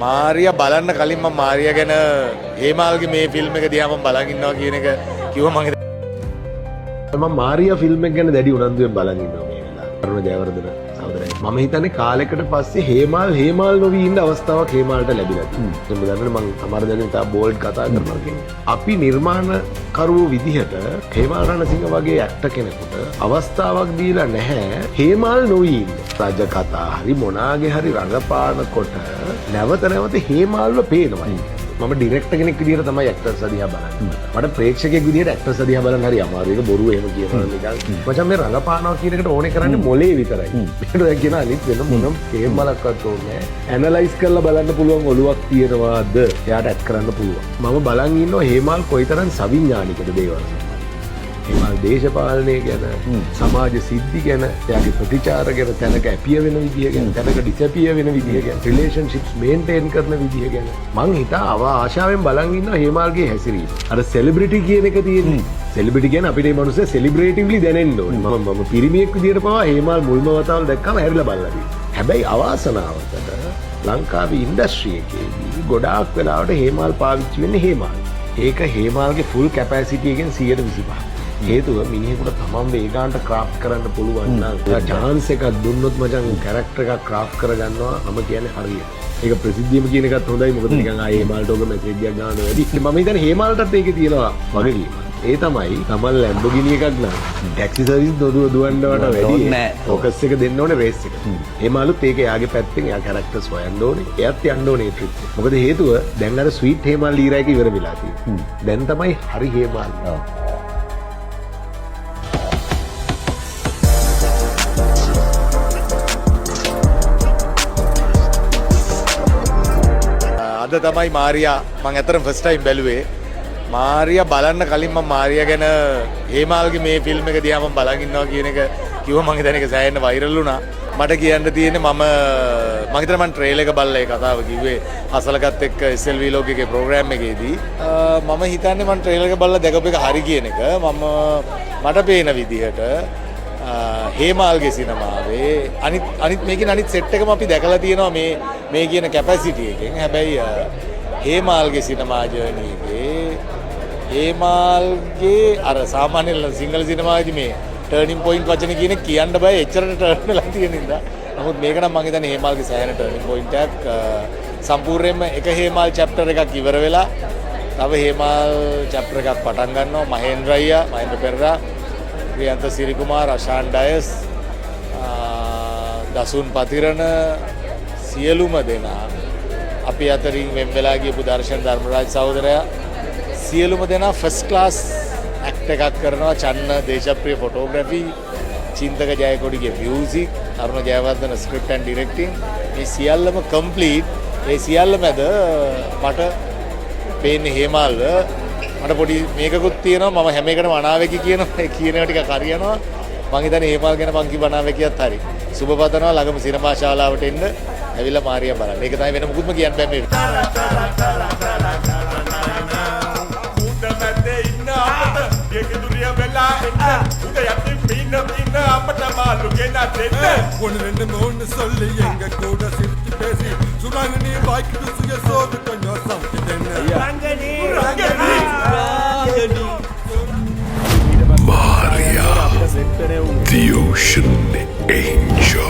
Maria බලන්න කලින් මම මාරියා ගැන හේමාල්ගේ මේ ෆිල්ම් එක දිහා මම බලන් ඉන්නවා කියන එක කිව්වා මම මාරියා ෆිල්ම් එක ගැන දැඩි උනන්දුවෙන් බලන් ඉන්නවා මේ වෙලාව. අරුණ ජයවර්ධන සහෝදරයා. මම හිතන්නේ කාලයකට පස්සේ හේමාල් නොවි ඉන්න අවස්ථාවක් හේමාල්ට ලැබිලා තියෙනවා. මම දන්නේ මම අමාර දැනෙන තා බෝල්ඩ් කතා කරනවා කියන්නේ. අපි නිර්මාණකරුවෝ විදිහට හේමාල් රණසිංහ වගේ ඇක්ටර් කෙනෙකුට අවස්ථාවක් දීලා නැහැ හේමාල් නොවි ඉන්න. රජ කතා හරි මොනාගේ හරි රඟපානකොට නැවත නැවත හේමාල්ව පේනවා. මම ඩිරෙක්ටර් කෙනෙක් විදිහට තමයි ඇක්ටර්ස් දිහා බලන්නේ. මට ප්‍රේක්ෂකයෙක් විදිහට ඇක්ටර්ස් දිහා බලන්න හරි අමාරුයි. ඒක බොරු එහෙම කියනවා නිකන්. මචං මේ රඟපානවා කියන එකට ඕනේ කරන්නේ මොලේ විතරයි. මේකට දැන් කියන අනිත් වෙන මොනම් හේමාලක්වත් ඕනේ නැහැ. ඇනලයිස් කරලා බලන්න පුළුවන් ඔලුවක් තියෙනවාද? එයාට ඇඩ් කරන්න පුළුවන්. මම බලන් ඉන්නවා හේමාල් කොයිතරම් සවිඥානිකද දේවල්. හේමාල් දේශපාලනය ගැන, සමාජ සිද්ධි ගැන, එයාගේ ප්‍රතිචාර ගැන, තැනක ඇපිය වෙන විදිය ගැන, තැනක ඩිසැපිය වෙන විදිය ගැන, රිලේෂන්ෂිප්ස් මේන්ටේන් කරන විදිය ගැන මං හිතා ආශාවෙන් බලන් ඉන්නවා හේමාල්ගේ හැසිරීම. අර සෙලිබ්‍රිටි කියන එක තියෙන්නේ. සෙලිබ්‍රිටි කියන්නේ අපිට මේ මිනිස්සු සෙලිබ්‍රේටිව්ලි දැනෙන්න ඕනේ. මම පිරිමියෙක් විදියට පවා හේමාල් මුල්ම වතාවල දැක්කම හැරිලා බලලා තියෙනවා. හැබැයි අවාසනාවකට ලංකාවේ ඉන්ඩස්ට්‍රි එකේදී ගොඩාක් වෙලාවට හේමාල් පාවිච්චි වෙන්නේ හේමාල්. ඒක හේමාල්ගේ ෆුල් කැපැසිටි එකෙන් 125%. හේතුව මිනිහෙකුට තමන්ව ඒ ගානට ක්‍රාෆ්ට් කරන්න පුළුවන් නම් chance එකක් දුන්නොත් මචං කැරක්ටර් එකක් ක්‍රාෆ්ට් කරගන්නවා මම කියන්නේ හරියට. ඒක ප්‍රසිද්ධියම කියන එකත් හොඳයි මොකද නිකන් ආයේ හේමාල්ට ඔක මැසේජ් එකක් ගන්න වැඩි. මම හිතන්නේ හේමාල්ටත් ඒකේ තියෙනවා වගකීම. ඒ තමයි තමන් ලැම්බෝගිනි එකක් ගන්න. ටැක්සි සර්විස් දුවන්නවට වැඩි ෆෝකස් එක දෙන්න ඕනේ රේස් එක. හේමාලුත් ඒක එයාගේ පැත්තෙන් එයා කැරක්ටර්ස් හොයන්න ඕනේ. එයාත් යන්න ඕනේ ඒ ට්‍රිප් එක. මොකද හේතුව දැන් අර ස්වීට් හේමාල් ලීරා එක ඉවර වෙලා තියෙනවා. දැන් තමයි හරි හේමාල්. අද තමයි මාරියා මම ඇත්තටම ෆස්ට් ටයිම් බැලුවේ. මාරියා බලන්න කලින් මම මාරියා ගැන හේමාල්ගේ මේ ෆිල්ම් එක දිහා මම බලන් ඉන්නවා කියන එක කිව්වා. මම හිතන්නේ ඒක සෑහෙන වෛරල් වුණා. මට කියන්න තියෙන්නේ මම හිතන්නේ මම ට්‍රේලර් එක බලලා ඒ කතාව කිව්වේ හසලකත් එක්ක SLV ලෝකයේ ප්‍රෝග්‍රෑම් එකේදී. මම හිතන්නේ මම ට්‍රේලර් එක බලලා දැකපු එක හරි කියන එක. මට පේන විදිහට හේමාල්ගේ සිනමාවේ අනිත් මේකේ අනිත් සෙට් එකම අපි දැකලා තියෙනවා මේ කියන කැපැසිටි එකෙන්. හැබැයි හේමාල්ගේ සිනමා ජර්නි එකේ හේමාල්ගේ අර සාමාන්‍ය සිංහල සිනමාවේදී මේ ටර්නින් පොයින්ට් වචන කියන කියන්න බෑ එච්චරට ටර්න් වෙලා තියෙන නිසා. නමුත් මේක නම් මම හිතන්නේ හේමාල්ගේ සෑහෙන ටර්නින් පොයින්ට් එකක්. සම්පූර්ණයෙන්ම එක හේමාල් චැප්ටර් එකක් ඉවර වෙලා තව හේමාල් චැප්ටර් එකක් පටන් ගන්නවා. මහේන්ද්‍ර පෙරේරා, ප්‍රියන්ත සිරිකුමාර්, අෂාන් ඩයස්, දසුන් පතිරණ සියලුම දෙනා අපි අතරින් වෙන් වෙලා ගියපු දර්ශන ධර්මරාජ් සහෝදරයා සියලුම දෙනා ෆස්ට් ක්ලාස් ඇක්ට් එකක් කරනවා. චන්න දේශප්‍රිය ෆොටෝග්‍රැෆි, චින්තක ජයකොඩිගේ music, Aruna Jayawardena script and directing, මේ සියල්ලම කම්ප්ලීට්. ඒ සියල්ල මැද මට පේන්නේ හේමාල්ව මට පොඩි මේකකුත් තියෙනවා. මම හැම එකටම අනාවැකි කියනවා. ඒ කියනවා ටිකක් හරියනවා. මං හිතන්නේ හේමාල් ගැන මං කිව්ව අනාවැකියත් හරි. සුබ පතනවා ළඟම සිනමා ශාලාවට එන්න. ඇවිල්ලා මාරියා බලන්න. ඒක තමයි වෙන මුකුත්ම කියන්න බෑ මේ. උඩමැදේ ඉන්න අපට දෙකදුරිය වෙලා එන්න. උඩ යටින් පින්න අපට මාළු ගෙන දෙන්න. ஒன்னு மூணு சொல்லி எங்க கூட சிரிச்சு பேசி சுராங்கனி வாய்க்கு சுய சோறு கொஞ்சம் சமைச்சுட்டேன்னு Maria, the ocean angel.